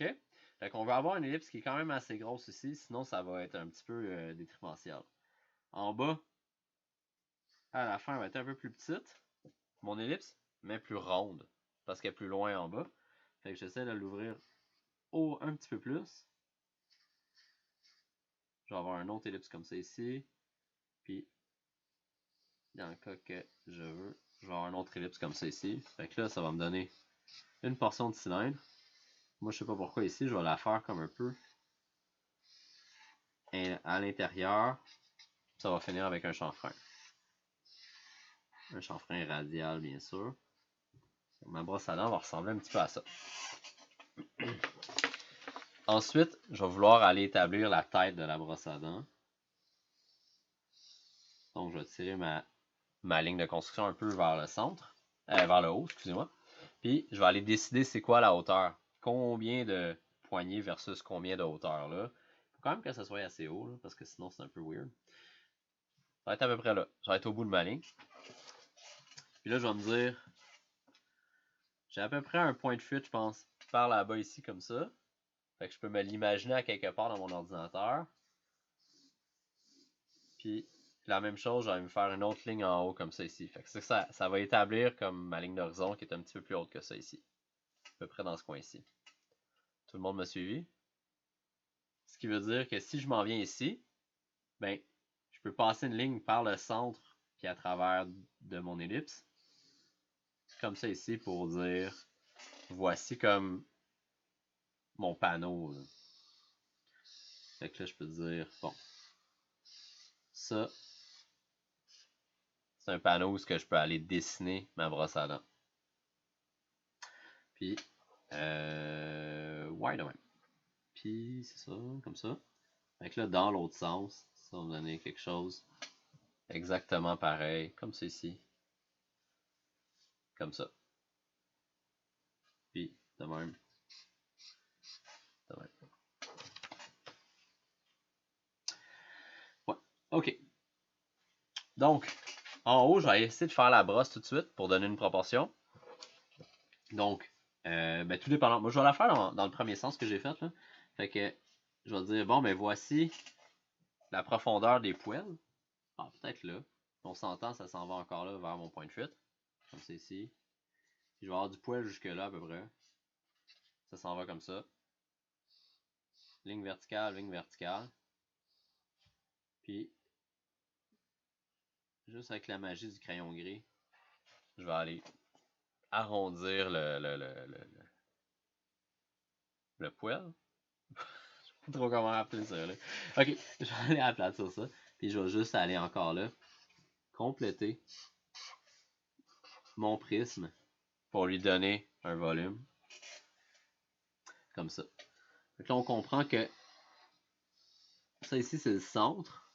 OK? Fait qu'on va avoir une ellipse qui est quand même assez grosse ici, sinon ça va être un petit peu détrimensial. En bas, à la fin, elle va être un peu plus petite, mon ellipse, mais plus ronde, parce qu'elle est plus loin en bas. Fait que j'essaie de l'ouvrir un petit peu plus. Je vais avoir un autre ellipse comme ça ici, puis dans le cas que je veux, je vais avoir un autre ellipse comme ça ici. Fait que là, ça va me donner une portion de cylindre. Moi, je sais pas pourquoi ici, je vais la faire comme un peu à l'intérieur. Ça va finir avec un chanfrein. Un chanfrein radial, bien sûr. Ma brosse à dents va ressembler un petit peu à ça. Ensuite, je vais vouloir aller établir la tête de la brosse à dents. Donc, je vais tirer ma ligne de construction un peu vers le centre, vers le haut, excusez-moi. Puis, je vais aller décider c'est quoi la hauteur. Combien de poignées versus combien de hauteur, là. Il faut quand même que ça soit assez haut, là, parce que sinon, c'est un peu weird. Ça va être à peu près là. Ça va être au bout de ma ligne. Puis là, je vais me dire, j'ai à peu près un point de fuite, je pense, par là-bas ici, comme ça. Fait que je peux me l'imaginer à quelque part dans mon ordinateur. Puis, la même chose, je vais me faire une autre ligne en haut comme ça ici. Fait que ça va établir comme ma ligne d'horizon qui est un petit peu plus haute que ça ici. À peu près dans ce coin-ci. Tout le monde m'a suivi? Ce qui veut dire que si je m'en viens ici, ben, je peux passer une ligne par le centre puis à travers de mon ellipse. Comme ça ici pour dire, voici comme mon panneau. Là. Fait que là, je peux dire, bon, ça, c'est un panneau où je peux aller dessiner ma brosse à dents. Puis, ouais, de même. Puis, c'est ça, comme ça. Fait que là, dans l'autre sens, ça va me donner quelque chose exactement pareil, comme ceci. Comme ça. Puis, de même. De même. Ouais, ok. Donc, en haut, je vais essayer de faire la brosse tout de suite pour donner une proportion. Donc, ben, tout dépendant. Moi, je vais la faire dans le premier sens que j'ai fait. Là. Fait que, je vais dire, bon, ben voici la profondeur des poêles. Ah, peut-être là. On s'entend, ça s'en va encore là vers mon point de fuite. Comme c'est ici. Puis je vais avoir du poêle jusque là à peu près. Ça s'en va comme ça. Ligne verticale, ligne verticale. Puis, juste avec la magie du crayon gris, je vais aller arrondir le poêle. Je sais pas trop comment appeler ça, là. Ok, je vais aller aplatir ça. Puis je vais juste aller encore là, compléter mon prisme pour lui donner un volume. Comme ça. Donc là, on comprend que ça ici, c'est le centre.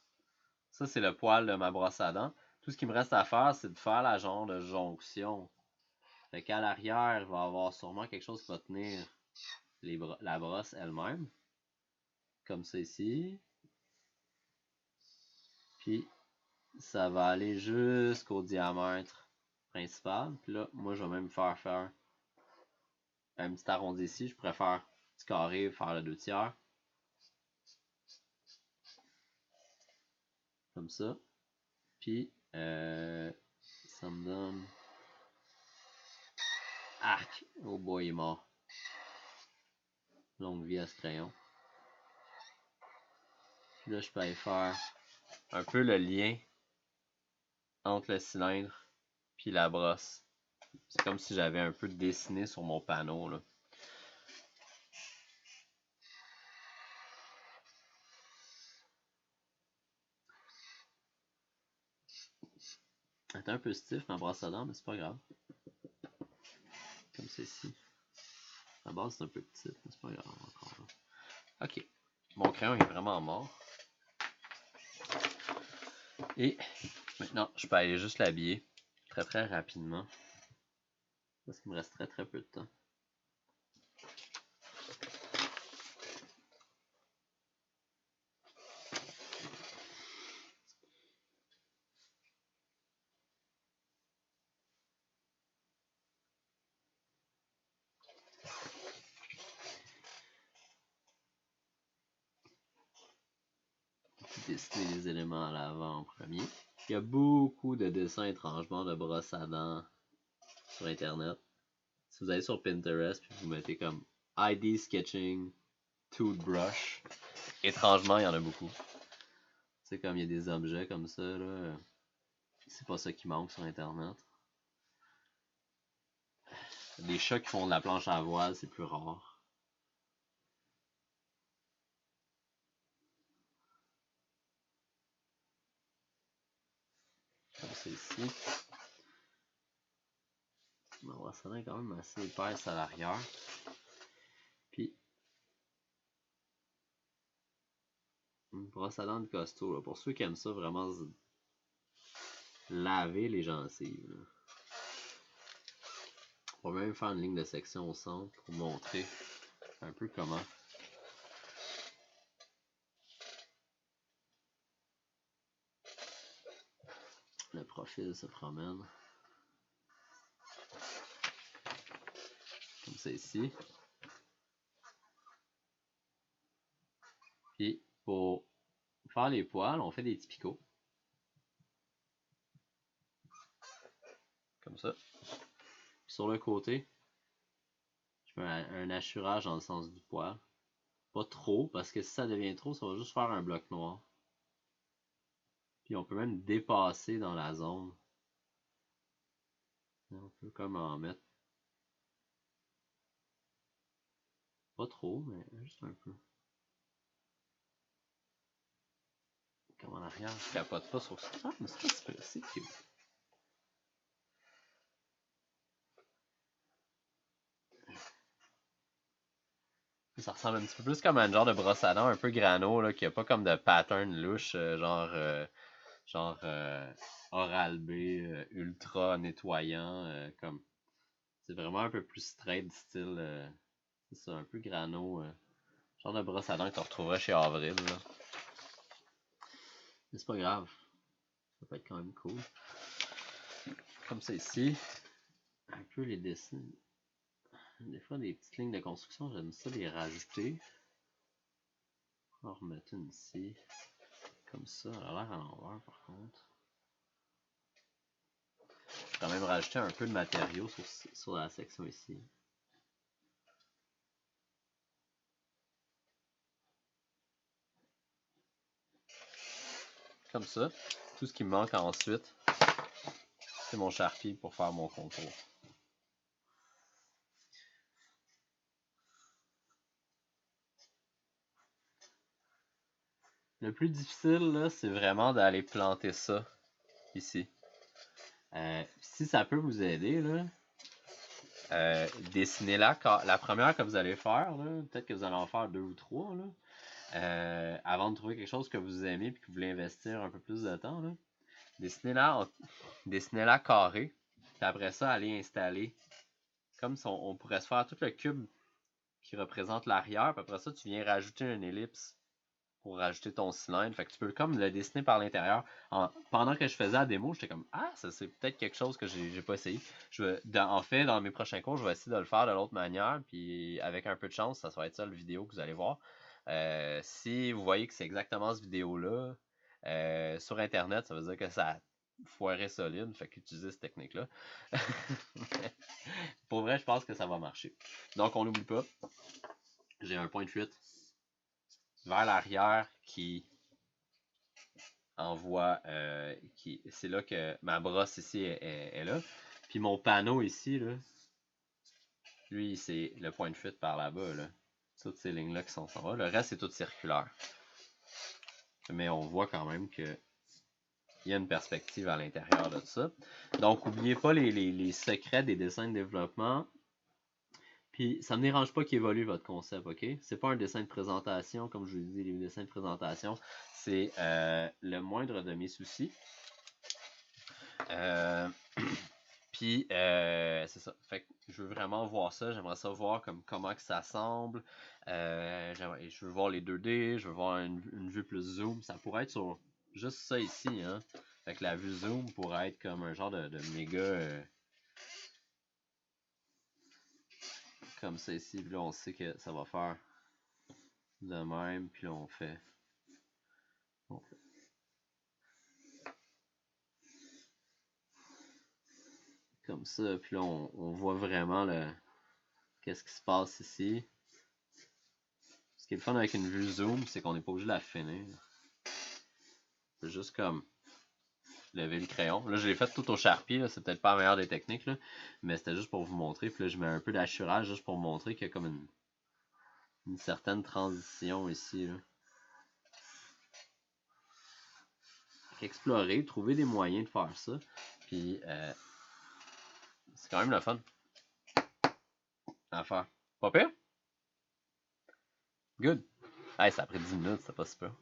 Ça, c'est le poil de ma brosse à dents. Tout ce qui me reste à faire, c'est de faire la genre de jonction. Fait qu'à l'arrière, il va y avoir sûrement quelque chose qui va tenir la brosse elle-même. Comme ça ici. Puis, ça va aller jusqu'au diamètre principal. Puis là, moi, je vais même faire un petit arrondi ici. Je préfère un petit carré, faire le 2/3. Comme ça. Puis, ça me donne... Arc! Oh boy, il est mort. Longue vie à ce crayon. Puis là, je peux aller faire un peu le lien entre le cylindre puis la brosse. C'est comme si j'avais un peu dessiné sur mon panneau, là. Elle est un peu stiff, ma brosse à dents, mais c'est pas grave. Comme ceci. La base, c'est un peu petite, mais c'est pas grave encore. Là. Ok. Mon crayon est vraiment mort. Et maintenant, je peux aller juste l'habiller très très rapidement. Parce qu'il me reste très très peu de temps. dessiner les éléments à l'avant en premier. Il y a beaucoup de dessins étrangement de brosses à dents sur internet. Si vous allez sur Pinterest puis vous mettez comme ID sketching toothbrush, étrangement il y en a beaucoup. C'est comme il y a des objets comme ça là. C'est pas ça qui manque sur internet. Des chats qui font de la planche à voile, c'est plus rare. Comme c'est ici. Ma brosse à dents est quand même assez épaisse à l'arrière. Puis, une brosse à dents de costaud. Là. Pour ceux qui aiment ça, vraiment laver les gencives. Là. On va même faire une ligne de section au centre pour montrer un peu comment. Le profil se promène. Comme ça ici. Puis, pour faire les poils, on fait des petits picots. Comme ça. Puis sur le côté, je fais un assurage dans le sens du poil. Pas trop, parce que si ça devient trop, ça va juste faire un bloc noir. Puis on peut même dépasser dans la zone. On peut comme en mettre. Pas trop, mais juste un peu. Comme en arrière, je capote pas sur ça. Ah, mais c'est cute. Ça ressemble un petit peu plus comme un genre de brosse à dents un peu grano, là, qui a pas comme de pattern louche, genre Oral-B, ultra nettoyant, comme. C'est vraiment un peu plus straight, style, c'est ça, un peu grano, genre de brosse à dents que tu retrouverais chez Avril, là. Mais c'est pas grave, ça peut être quand même cool. Comme ça ici, un peu les dessins. Des fois, des petites lignes de construction, j'aime ça les rajouter. On va en remettre une ici. Comme ça, elle a l'air à l'envers par contre. Je vais quand même rajouter un peu de matériaux sur la section ici. Comme ça. Tout ce qui me manque ensuite, c'est mon Sharpie pour faire mon contour. Le plus difficile, là, c'est vraiment d'aller planter ça ici. Si ça peut vous aider, là, dessinez-la. La première que vous allez faire, peut-être que vous allez en faire 2 ou 3, là, avant de trouver quelque chose que vous aimez et que vous voulez investir un peu plus de temps, là, dessinez-la carrée. Puis après ça, allez installer. Comme si on pourrait se faire tout le cube qui représente l'arrière. Puis après ça, tu viens rajouter une ellipse pour rajouter ton cylindre. Fait que tu peux comme le dessiner par l'intérieur. Pendant que je faisais la démo, j'étais comme ah, ça c'est peut-être quelque chose que j'ai pas essayé. En fait, dans mes prochains cours, je vais essayer de le faire de l'autre manière. Puis avec un peu de chance, ça va être ça le vidéo que vous allez voir. Si vous voyez que c'est exactement ce vidéo-là, sur Internet, ça veut dire que ça a foiré solide. Fait qu'utilisez cette technique-là. Pour vrai, je pense que ça va marcher. Donc, on n'oublie pas. J'ai un point de fuite vers l'arrière qui envoie, c'est là que ma brosse ici est là. Puis mon panneau ici, là, lui, c'est le point de fuite par là-bas. Là. Toutes ces lignes-là qui sont en bas. Le reste, c'est tout circulaire. Mais on voit quand même que il y a une perspective à l'intérieur de ça. Donc, n'oubliez pas les secrets des dessins de développement. Puis, ça ne me dérange pas qu'il évolue votre concept, ok? C'est pas un dessin de présentation, comme je vous dis, les dessins de présentation, c'est le moindre de mes soucis. Puis, c'est ça. Fait que je veux vraiment voir ça. J'aimerais ça voir comment que ça semble. Je veux voir les 2D. Je veux voir une vue plus zoom. Ça pourrait être sur juste ça ici, hein? Fait que la vue zoom pourrait être comme un genre de méga... comme ça ici. Puis là, on sait que ça va faire de même. Puis là, on fait Bon. Comme ça, puis là, on voit vraiment qu'est-ce qui se passe ici. Ce qui est le fun avec une vue zoom, c'est qu'on n'est pas obligé de la finir. C'est juste comme lever le crayon. Là, je l'ai fait tout au Sharpie, c'est peut-être pas la meilleure des techniques, là, mais c'était juste pour vous montrer. Puis là, je mets un peu d'assurage juste pour montrer qu'il y a comme une certaine transition ici. Là. Explorer, trouver des moyens de faire ça. Puis, c'est quand même le fun à faire. Pas pire? Good. Hey, ça a pris 10 minutes, c'est pas super.